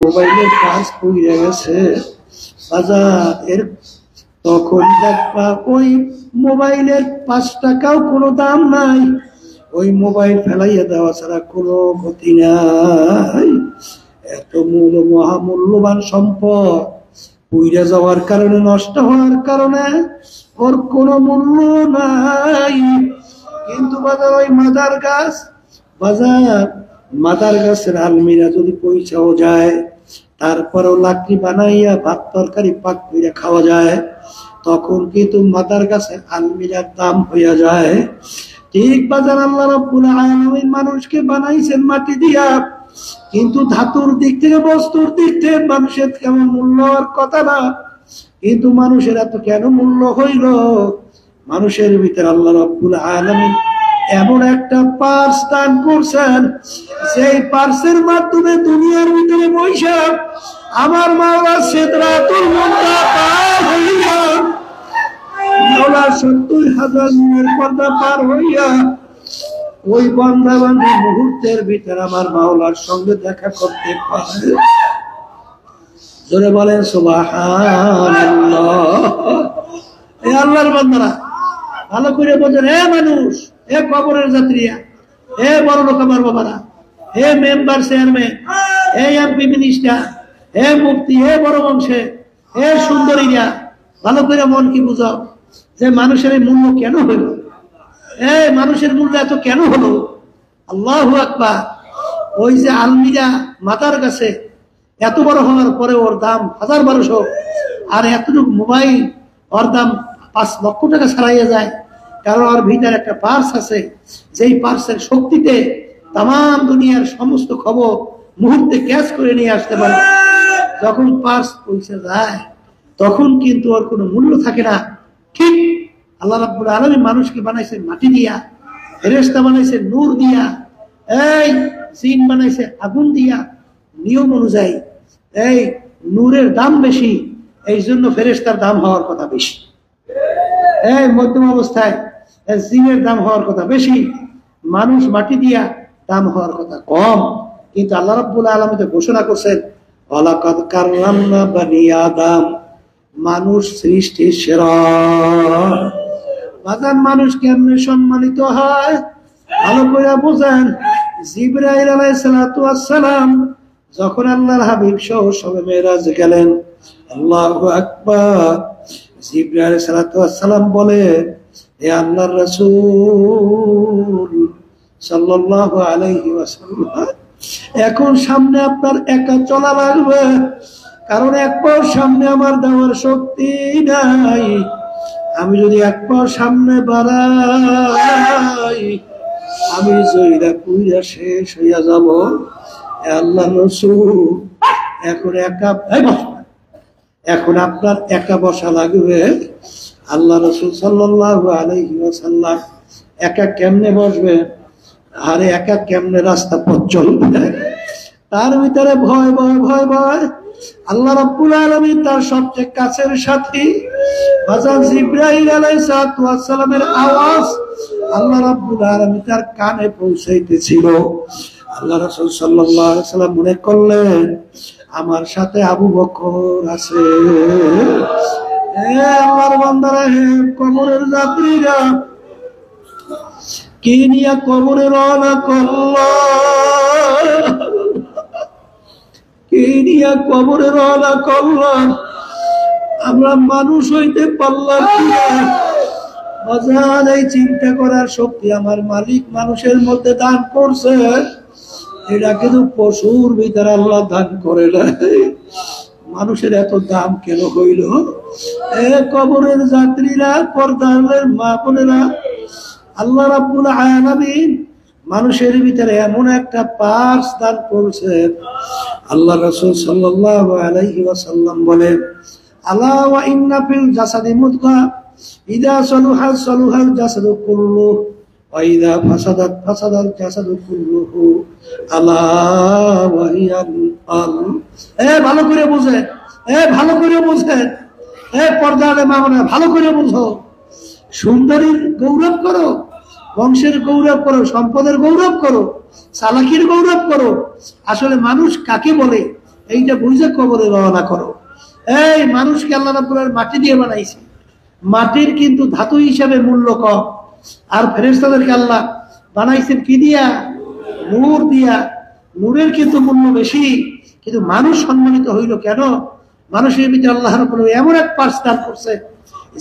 মোবাইলের পার্স পড়ে গেছে বাজার এর, তখন দেখবা ওই মোবাইলের 5 টাকাও কোনো দাম নাই, ওই মোবাইল ফেলাইয়া দেওয়া ছাড়া কোনো গতি নাই। এত মহামূল্যবান সম্পদ পুইরা যাওয়ার কারণে, নষ্ট হওয়ার কারণে ওর কোনো মূল্য নাই। কিন্তু বাজার ওই মাদার গাছ, বাজার মাদার গাছের আলমিরা যদি পয়সাও যায়, তারপরেও লাকড়ি বানাইয়া ভাত তরকারি পাক করে খাওয়া যায়, তখন কিন্তু মাদার গাছের আলমিরার দাম হইয়া যায়। ঠিক বাজার আল্লাহ রাব্বুল আলামিন মানুষকে বানাইছেন মাটি দিয়া, কিন্তু ধাতুর দিক থেকে, বস্তুর দিক থেকে মানুষের কেমন মূল্য হওয়ার কথা না, কিন্তু মানুষের এত কেন মূল্য হইল? মানুষের ভিতরে আল্লাহ রাব্বুল আলামিন এমন একটা পার্স দান করছেন, সেই পার্সের মাধ্যমে দুনিয়ার ভিতরে বৈশা আমার মাওলা সিদরাতুল মুনতাহা পার হইয়া, মাওলা 70,000 নূরের পর্দা পার হইয়া ওই বান্দা বান্দি মুহূর্তের ভিতরে আমার মাওলার সঙ্গে দেখা করতে পারে। জোরে বলেন সুবহানাল্লাহ। এই আল্লাহর বান্দারা ভালো করে বোঝেন, হে মানুষ, হে কবরের যাত্রীরা, হে বড় লোক আমার বাবারা, হে মেম্বার চেয়ারম্যান, হে এমপি মিনিস্টার, হে মুফতি, হে বড় বংশে, হে সুন্দরীরা, ভালো করে মন কি বুঝাও যে মানুষের এই মূল্য কেন হইল? মানুষের মূল্য এত কেন হলো? আল্লাহু আকবার। ওই যে আলমিরা মাথার কাছে এত বড় হওয়ার পরে ওর দাম 1200, আর এতটুকু মোবাইল ওর দাম 5 লক্ষ টাকা ছাড়াইয়া যায়, কারণ ওর ভিতরে একটা পার্স আছে, যেই পার্সের শক্তিতে তাম দুনিয়ার সমস্ত খবর মুহূর্তে ক্যাচ করে নিয়ে আসতে পারে। যখন পার্স পৌঁছে যায় তখন কিন্তু ওর কোনো মূল্য থাকে না। ঠিক আল্লাহ রাব্বুল আলামিন মানুষকে বানাইছেন মাটি দিয়া, ফেরেশতা বানাইছেন নূর দিয়া, এই জিন বানাইছে আগুন দিয়া। নিয়ম অনুযায়ী এই নূরের দাম বেশি, এই জন্য ফেরেশতার দাম হওয়ার কথা বেশি। এই মধ্যম অবস্থায় জিনের দাম হওয়ার কথা বেশি, মানুষ মাটি দিয়া দাম হওয়ার কথা কম। কিন্তু আল্লাহ রাব্বুল আলামিন ঘোষণা করছেন, ওয়ালাকাদ কাররামনা বানি আদম, মানুষ সৃষ্টির সেরা। বাজান মানুষ কেমনে সম্মানিত হয় ভালো করে বোঝেন। জিবরাইল আলাইহিস সালাতু ওয়াস সালাম যখন আল্লাহর হাবিব সহ সবে মেরাজ গেলেন, আল্লাহু আকবার, জিবরাইল আলাইহিস সালাতু ওয়াস সালাম বলে, হে আল্লাহর রাসূল সাল্লাল্লাহু আলাইহি ওয়াসাল্লাম, এখন সামনে আপনার একা চলা লাগবে, কারণ এক পাও সামনে আমার দেওয়ার শক্তি নাই। আমি যদি এক পাও সামনে বাড়াই, আমি জয়রা পুইরা শেষ হইয়া যাব। আল্লাহ রাসূল এখন আপনার একা বসা লাগবে। আল্লাহ রাসূল সাল্লাল্লাহু আলাইহি ওয়াসাল্লাম একা কেমনে বসবে, আরে একা কেমনে রাস্তা পথ চলবে? তার ভিতরে ভয় ভয় ভয় ভয়। আল্লাহ রাব্বুল আলামিন তার সবচেয়ে কাছের সাথী হযরত জিবরাইল আলাইহিস সালামের আওয়াজ আল্লাহ রাব্বুল আলামিন তার কানে পৌঁছাইতেছিল। আল্লাহ রাসূল সাল্লাল্লাহু আলাইহি ওয়াসাল্লাম মনে করলেন আমার সাথে আবু বকর আছে। হে আল্লাহর বান্দারা, হে কবরের যাত্রীরা, কি নিয়া কবরে রওনা করলাম, কি নিয়া কবরে রওনা করলাম? আমরা মানুষ হইতে পারলাম কিনা? বাজার এই চিন্তা করার শক্তি আমার মালিক মানুষের মধ্যে দান করছে, এটা কিন্তু পশুর ভিতরে আল্লাহ দান করে নাই। মানুষের এত দাম কেন হইল? এ কবরের যাত্রীরা, পর্দার মা বোনেরা, আল্লাহ রাব্বুল আলামিন মানুষের ভিতরে এমন একটা পার্স দান করছেন। আল্লাহ রাসূল সাল্লাল্লাহু আলাইহি ওয়াসাল্লাম বলেন, আলা ওয়া ইন্না ফিল জাসাদি মুদগা ইযা সালুহা সালুহাল জাসাদু কুল্লু ওয়া ইযা ফাসাদাত ফাসাদাল জাসাদু কুল্লুহু আলা ওয়া হিয়াল কলব। ভালো করে বুঝেন, ভালো করে বুঝেন, পর্দার মা বোনেরা ভালো করে বুঝো। সুন্দরীর গৌরব করো, বংশের গৌরব করো, সম্পদের গৌরব করো, চালাকির গৌরব করো। আসলে মানুষ কাকে বলে এইটা বুঝে কবরে রওনা করো। এই মানুষকে আল্লাহ রাব্বুল আলামিন মাটি দিয়ে বানাইছে, মাটির কিন্তু ধাতু হিসাবে মূল্য কম, আর ফেরেশতাদেরকে আল্লাহ বানাইছেন কি দিয়া? নূর দিয়া। নূরের কিন্তু মূল্য বেশি, কিন্তু মানুষ সম্মানিত হইল কেন? মানুষের ভিতরে আল্লাহ রাব্বুল আলামিন এমন এক পার্স দান করছে,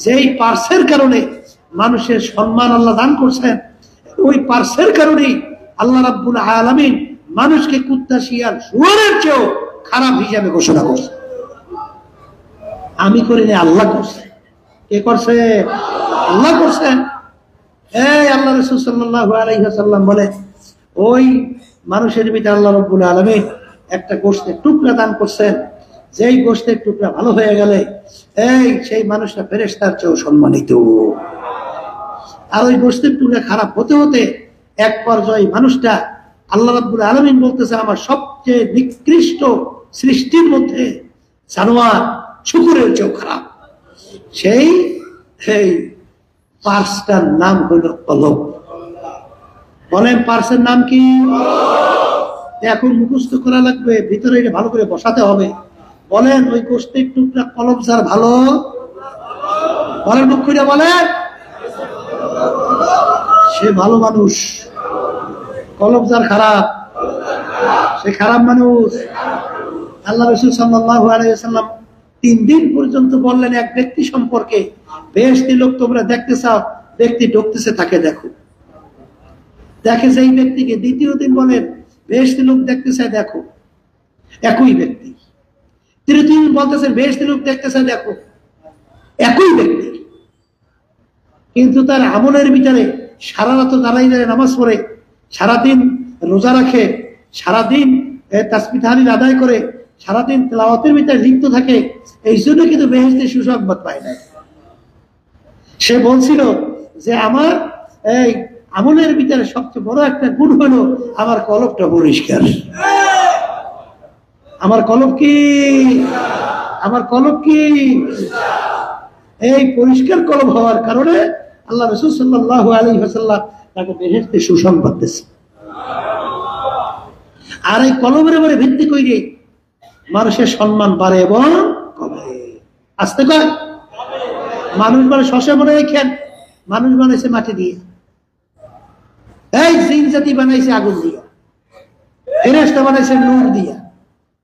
যেই পার্সের কারণে মানুষের সম্মান আল্লাহ দান করছেন। ওই পার্সের কারণেই আল্লাহ রাব্বুল আলামিন মানুষকে কুত্তা, শিয়াল, শুয়োরের চেয়েও খারাপ হিসাবে ঘোষণা করছে। আমি করিনি, আল্লাহ করছে। কে করছে? আল্লাহ করছেন। এই আল্লাহ রাসূল সাল্লাল্লাহু আলাইহি ওয়াসাল্লাম বলে, ওই মানুষের ভিতরে আল্লাহ রাব্বুল আলামিন একটা গোশতের টুকরা দান করছেন, যেই গোশতের টুকরা ভালো হয়ে গেলে সেই মানুষটা ফেরেশতার চেয়েও সম্মানিত। আর ওই গোশতের টুকরা খারাপ হতে হতে এক পর্যায়ে মানুষটা আল্লাহ রাব্বুল আলামিন বলতেছে, আমার সবচেয়ে নিকৃষ্ট সৃষ্টির মধ্যে জানোয়ার শুকুরের চেয়েও খারাপ। সেই পার্সটার নাম হলো কলব। বলেন পার্সের নাম কি? এখন মুখস্থ করা লাগবে, ভিতরে এটা ভালো করে বসাতে হবে। বলেন ওই গোশতের টুকরা কলব যার ভালো, বলেন মুখ খুলে বলেন, সে ভালো মানুষ। কলব যার খারাপ, সে খারাপ মানুষ। আল্লাহ রাসূল সাল্লাল্লাহু আলাইহি ওয়াসাল্লাম 3 দিন পর্যন্ত বললেন এক ব্যক্তি সম্পর্কে, বেহেশতি লোক তোমরা দেখতে চাও, ব্যক্তি ঢুকতেছে তাকে দেখো। দেখে সেই ব্যক্তিকে। দ্বিতীয় দিন বলেন বেহেশতি লোক দেখতে চায়, দেখো, একই ব্যক্তি। তৃতীয় দিন বলতেছেন বেহেশতি লোক দেখতে চায়, দেখো, একই ব্যক্তি, কিন্তু তার আমলের ভিতরে সারা রাত দাঁড়াই দাঁড়ায় নামাজ পড়ে, সারাদিন রোজা রাখে, সারাদিন তাসবিহ তাহলিল আদায় করে, সারাদিন তেলাওয়াতের ভিতরে লিপ্ত থাকে। এই জন্য কিন্তু বেহেশতের সুসংবাদ পায় না। সে বলছিল যে আমার এই আমলের ভিতরে সবচেয়ে বড় একটা গুণ হলো আমার কলবটা পরিষ্কার। আমার কলব কি? আমার কলব কি? এই পরিষ্কার কলব হওয়ার কারণে আল্লাহ রাসূল সাল্লাল্লাহু আলাইহি ওয়াসাল্লাম তাকে বেহেশতের সুসংবাদ দিয়েছে। আর এই কলবের উপরে ভিত্তি করে মানুষের সম্মান বাড়ে এবং কমে। আসতে কয় মানুষ মানে শশা মনে রেখেন, মানুষ বানাইছে মাটি দিয়ে, এই জিন জাতি বানাইছে আগুন দিয়ে, ফেরেশতা বানাইছে নূর দিয়া।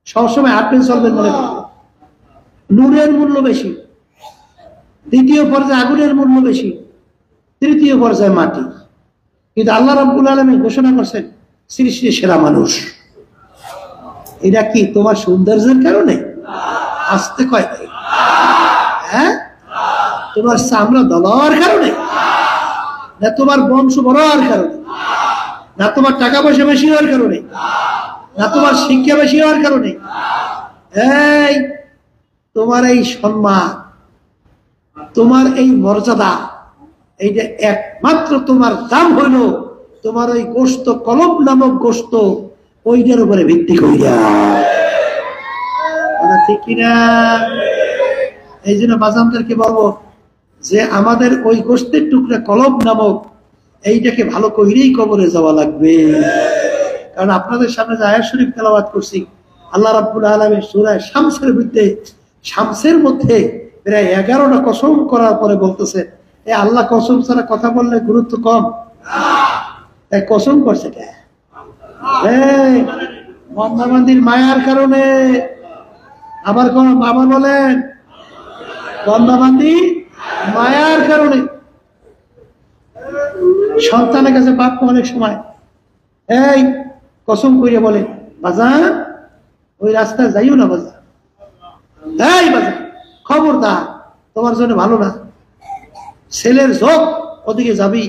সবসময় হাঁটবেন চলবেন মনে করবেন নূরের মূল্য বেশি, দ্বিতীয় পর্যায়ে আগুনের মূল্য বেশি, তৃতীয় পর্যায়ে মাটি। কিন্তু আল্লাহ রাব্বুল আলামিন ঘোষণা করছেন সৃষ্টির সেরা মানুষ। এটা কি তোমার সৌন্দর্যের কারণে? আসতে কয় নাই। হ্যাঁ, তোমার চামড়া দলার কারণে না, তোমার বংশ বড় হওয়ার কারণে না, তোমার টাকা পয়সা বেশি হওয়ার কারণে না, তোমার শিক্ষা বেশি হওয়ার কারণে। এই তোমার এই সম্মান, তোমার এই মর্যাদা, এইটা একমাত্র তোমার দাম হইল তোমার ওই গোশত, কলব নামক গোশত, ওইটার উপরে ভিত্তি কইরা। ঠিক কিনা? এই জন্য বাজানদেরকে বলবো যে আমাদের ওই গোশতের টুকরা কলব নামক এইটাকে ভালো কইরেই কবরে যাওয়া লাগবে। কারণ আপনাদের সামনে যে আয়াত শরীফ তেলাওয়াত করছি, আল্লাহ রাব্বুল আলামিন সূরা শামসের মধ্যে, শামসের মধ্যে প্রায় 11টা কসম করার পরে বলতেছে, এই আল্লাহ কসম ছাড়া কথা বললে গুরুত্ব কম, তাই কসম করছে কে? বন্দাবান্দির মায়ার কারণে। আবার আবার বলেন, বন্দাবান্দি মায়ার কারণে। সন্তানের কাছে বাপ অনেক সময় এই কসম কইরে বলে, বাজান ওই রাস্তায় যাইও না, বাজান, এই বাজান খবরদার, তোমার জন্য ভালো না, ছেলের ঝোঁক ওদিকে যাবি,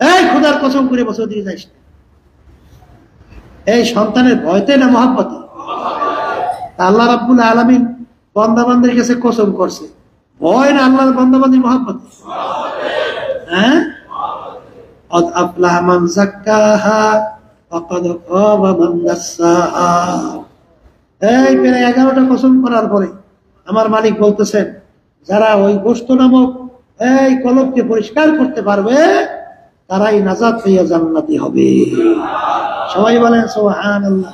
এই খোদার কসম করে বসে ওদিকে যাইস। এই সন্তানের ভয়তে না মহব্বতে? আল্লাহ রাব্বুল আলামিন বান্দাবান্দির কাছে কসম করছে, ভয় না আল্লাহর বান্দাবান্দির মহব্বতে। হ্যাঁ, قد أفلح من زكاها وقد خاب من دساها। এই প্রায় 11টা কসম করার পরে আমার মালিক বলতেছেন, যারা ওই গোশত নামক এই কলবকে পরিষ্কার করতে পারবে তারাই নাজাত পেয়ে জান্নাতি হবে। সবাই বলেন সুবহানাল্লাহ।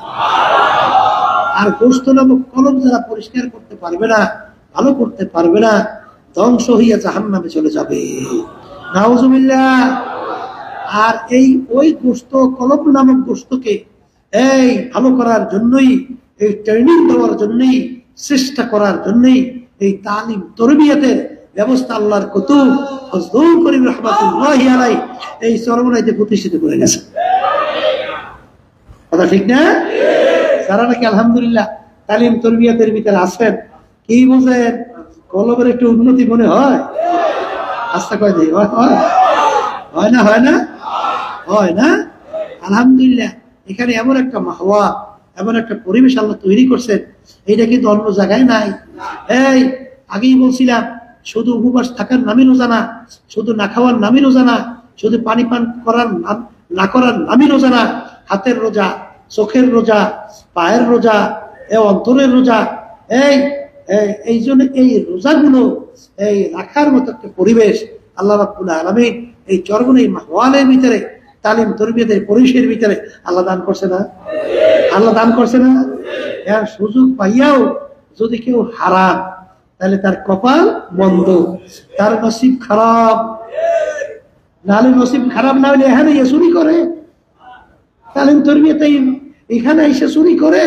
আর গোস্ত নামক কলম যারা পরিষ্কার করতে পারবে না, ভালো করতে পারবে না, ধ্বংস হইয়া জাহান্নামে চলে যাবে। নাউজুবিল্লাহ। আর এই ওই গোস্ত কলম নামক গোস্তকে এই ভালো করার জন্যই, এই ট্রেনিং দেওয়ার জন্যই, চেষ্টা করার জন্যই এই তালিম তরবিয়াতের ব্যবস্থা আল্লাহর কুতুব ফজলুল করিম রাহমাতুল্লাহি আলাইহি এই চরমনাইতে প্রতিষ্ঠিত করে গেছে। কথা ঠিক না? যারা নাকি আলহামদুলিল্লাহ তালিম তরবিয়াতের ভিতরে আছেন, কি বুঝেন কলমের একটু উন্নতি মনে হয়? আস্থা কয় দিই হয় না? হয় না? হয় না? আলহামদুলিল্লাহ। এখানে এমন একটা মাহওয়া, এমন একটা পরিবেশ আল্লাহ তৈরি করছেন, এইটা কিন্তু অন্য জায়গায় নাই। এই আগেই বলছিলাম, শুধু উপবাস থাকার নামই রোজা না, শুধু না খাওয়ার নামই রোজা না, শুধু পানি পান করার না করার নামই রোজা না, হাতের রোজা, চোখের রোজা, পায়ের রোজা, অন্তরের রোজা। এই জন্য এই রোজাগুলো এই রাখার মতো একটা পরিবেশ আল্লাহ রাব্বুল আলামিন এই চরমনাই মাহওয়ালের ভিতরে, তালিম তরবিয়তের পরিবেশের ভিতরে আল্লাহ দান করছে না? আল্লাহ দান করছে না? এর সুযোগ পাইয়াও যদি কেউ হারাম, তাহলে তার কপাল বন্ধ, তার নসিব খারাপ। নাহলে নসিব খারাপ না হলে এখানে চুরি করে, তালিম তরবিয়তে এখানে এসে চুরি করে।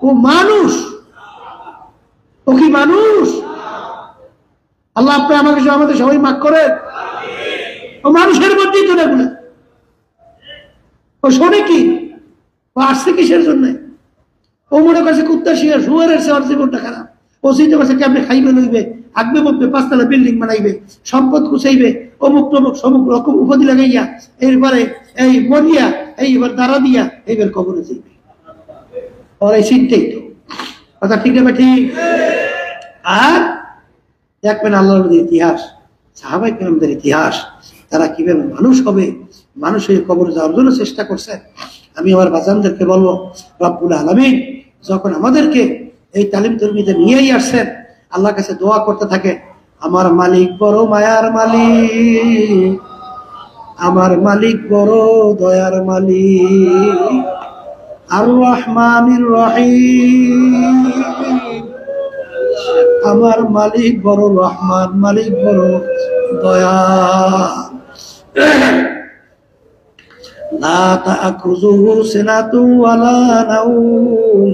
ও মানুষ, ও কি মানুষ? আল্লাহ আপনি আমাকে আমাদের সবাই মাফ করে। ও মানুষের মধ্যেই তো না, ও শোনে কি, ও আসছে কিসের জন্য? ও মনে করছে কুত্তা শিয়ার শুয়ারের সে জীবনটা খারাপ। ও চিন্তা করছে কেমনে খাইবে লইবে, আগবে মধ্যে পাঁচতলা বিল্ডিং বানাইবে, সম্পদ কুচাইবে, অমুক তমুক সমুক রকম উপাধি লাগাইয়া এরপরে এই মরিয়া এইবার দাঁড়া দিয়া এইবার কবরে যাইবে। ওর এই চিন্তাই তো কথা, ঠিক না ঠিক? আর দেখবেন আল্লাহর ইতিহাস, সাহাবায়ে কেরামদের ইতিহাস, তারা কিভাবে মানুষ হবে, মানুষ হয়ে কবরে যাওয়ার জন্য চেষ্টা করছে। আমি আমার বাজানদেরকে বলবো, রব্বুল আলামিন যখন আমাদেরকে এই তালিম তরবিয়তে নিয়েই আসছেন, আল্লাহর কাছে দোয়া করতে থাকে, আমার মালিক বড় মায়ার মালিক, আমার মালিক বড় দয়ার মালিক, আর রহমানির রহিম, আমার মালিক বড় রহমান, মালিক বড় দয়া। লা তা'খুযুহু সিনাতুন ওয়ালা নাওম,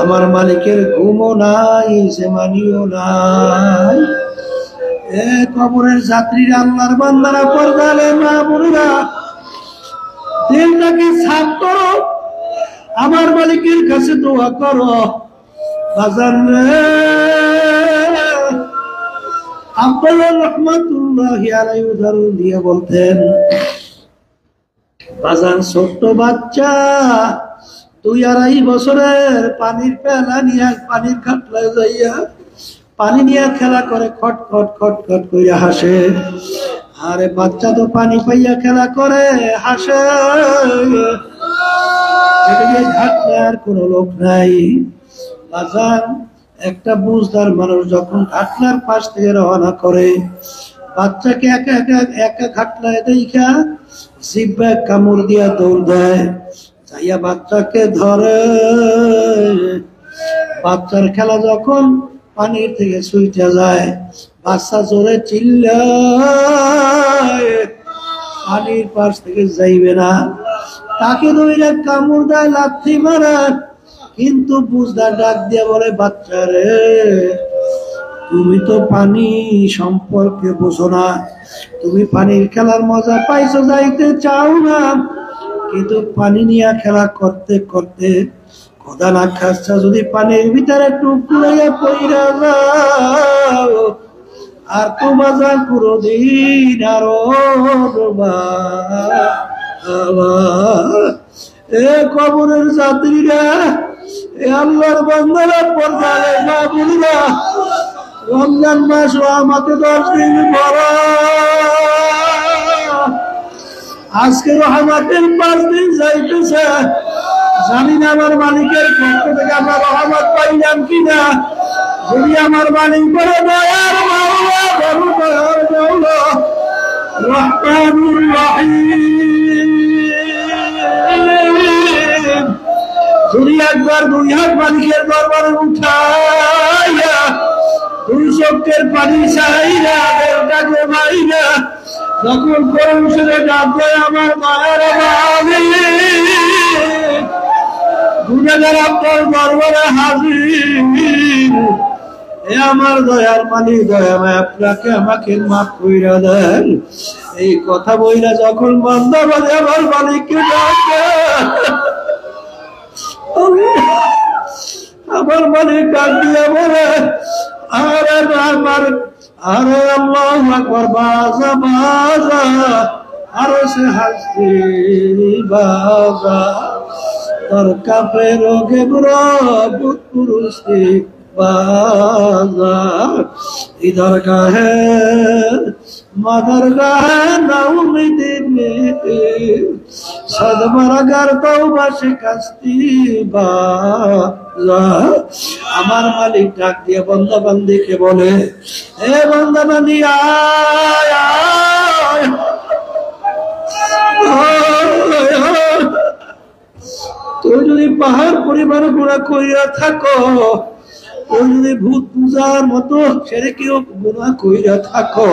আমার মালিকের ঘুমও নাই, সেমানিও নাই। কবরের যাত্রীরা, আল্লাহর বান্দারা, পর্দালে মা বোনেরা, দিলটাকে সাফ করো, আমার মালিকের কাছে দোয়া করো। বাজার আব্দুল্লাহ রাহমাতুল্লাহি আলাইহি উদাহরণ দিয়ে বলতেন, বাজার ছোট্ট বাচ্চা 2-2.5 বছরের পানির পেলা নিয়ে পানির খাটলায় যাইয়া পানি নিয়ে খেলা করে, খট খট খট খট করে হাসে। আরে বাচ্চা তো পানি পাইয়া খেলা করে, হাসে, ঘাটলার কোনো লোক নাই। বাজার একটা বুঝদার মানুষ যখন ঘাটলার পাশ থেকে রওনা করে, বাচ্চাকে একা একা একা ঘাটলায় দেখা জিহ্বা কামড় দিয়া দৌড় দেয়, যাইয়া বাচ্চাকে ধরে। বাচ্চার খেলা যখন পানির থেকে ছুটে যায়, বাচ্চা জোরে চিল্লায়, পানির পাশ থেকে যাইবে না, তাকে ধরে কামড় দেয়, লাথি মারে। কিন্তু বুঝদার ডাক দিয়ে বলে, বাচ্চা রে, তুমি তো পানি সম্পর্কে বোঝো না, তুমি পানির খেলার মজা পাইছো, যাইতে চাও না, কিন্তু পানি নিয়ে খেলা করতে করতে খোদা না খাচ্ছা যদি পানির ভিতরে টুকরাইয়া পইরা যাও, আর তো বাজার পুরো দিন আরো কবরের যাত্রীরা, আল্লাহর বান্দারা, পর্দালে মা বোনেরা, রমজান মাস আমাকে 10 দিন বড়, আজকে রহমতের 5 দিন যাইতেছে। জানি না আমার মালিকের পক্ষ থেকে আমরা রহমত পাইলাম কিনা। যদি আমার মালিক বড় দয়ার মাওলা, বড় দয়ার মাওলা, রহমানুর রহিম, যদি একবার দুই হাত মালিকের দরবারে উঠাইয়া দুই চোখের পানি চাইরা দেবটাকে মাইরা যখন করম সুরে ডাকবে আমার মায়ের গুণাগার আপনার দরবারে হাজির, এ আমার দয়ার মালিক দয়াময় আপনাকে আমাকে মাফ কইরা দেন। এই কথা বইরা যখন বান্দা বলে আমার মালিককে ডাকে, আমার মালিক ডাক দিয়ে বলে আরে আমার আরে আল্লাহু আকবার বাজা বাজা আরো সে হাসি বাজা তোর কাপে রোগে বুত পুরুষে बाजा इधर का है मदर का है ना उम्मीद सदमरा कर तो बस कस्ती बाजा আমার মালিক ডাক দিয়ে বান্দা বান্দিকে বলে হে বান্দা বান্দি আয় আয় তুই যদি পাহাড় পরিবার গুণা করিয়া থাকো, তুই যদি ভূত পূজার মতো ছেড়ে কেউ গুণা কইরা থাকো,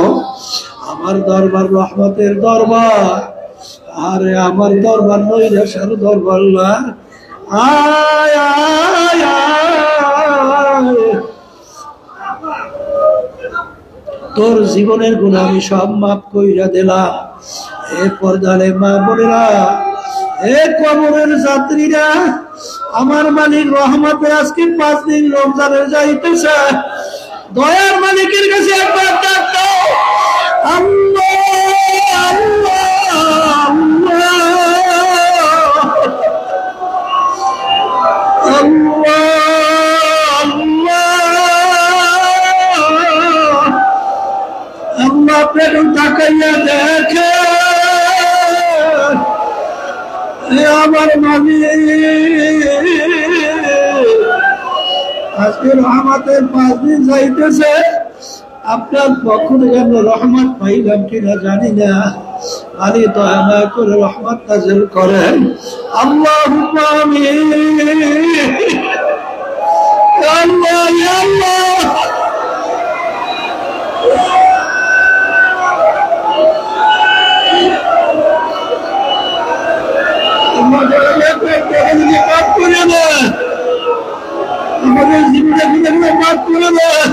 আমার দরবার রহমতের দরবার, আরে আমার দরবার নৈরাশার দরবার না। আয় আয় আয় তোর জীবনের গুণা আমি সব মাফ কইরা দিলাম। এ পর্দারে মা বোনেরা, এ কবরের যাত্রীরা, আমার মালিক রহমতে আজকে 5 দিন রমজানে যাইতেছে, দয়ার মালিকের কাছে একবার ডাক দাও আল্লাহ আল্লাহ আল্লাহ আল্লাহ আপনাকে তাকাইয়া দেখে আমার মালিক আজকে রহমতের 5 দিন যাইতেছে, আপনার পক্ষ থেকে আমরা রহমত পাইলাম কিনা জানি না, আলী দয়া করে রহমত নাযিল করেন। আল্লাহুম্মা আমিন। আল্লাহ ইয়া আল্লাহ আমাদের জীবনে মাফ করে দেন,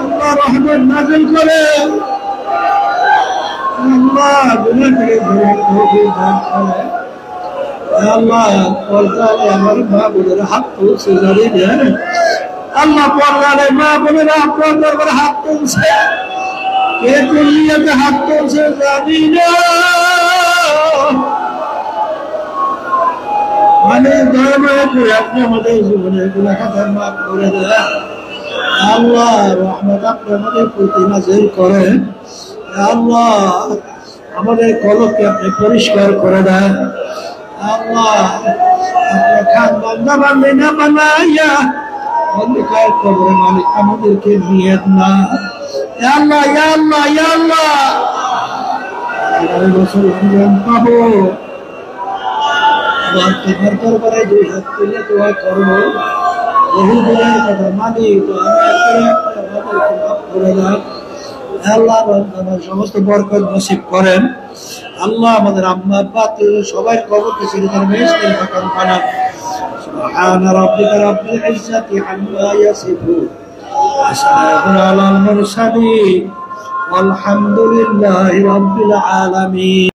আল্লাহ রহমত নাযিল করেন, আল্লাহ গুনাহ থেকে তৌফিক দান করেন। আল্লাহ পর্দায় আমার মা বোনেরা হাত তুলছে জানি না, আল্লাহ পর্দায় মা বোনেরা আপনার দরবারে হাত তুলছে, কে কোন নিয়তে হাত তুলছে জানি না, মানে দয়া করে আপনি আমাদের জীবনের গুনাহ খাতা মাফ করে দেন। আল্লাহ রহমত আপনি আমাদের প্রতি নাযিল করেন। আল্লাহ আমাদের কলবকে আপনি পরিষ্কার করে দেন। আল্লাহ আপনার খান বান্দা বান্দি না বানাইয়া অন্ধকার কবরে মালিক আমাদেরকে নিয়ে না। ইয়া আল্লাহ ইয়া আল্লাহ ইয়া আল্লাহ আগামী বছর রমজান পাবো, তোমার দরবারে 2 হাত তুলে দোয়া করবো, বহু দিনের কথা মালিক আমাদেরকে মাফ করে দেন। আল্লাহ রমজানের সমস্ত বরকত নসিব করেন। আল্লাহ আমাদের আম্মা আব্বা সবার কবরকে চিরতরে বেহেশতের বাগান বানান। সুবহান রাব্বিকা রাব্বিল ইজ্জাতি আম্মা ইয়াসিফুন ওয়া সালামুন আলাল মুরসালিন ওয়ালহামদুলিল্লাহি রাব্বিল আলামিন।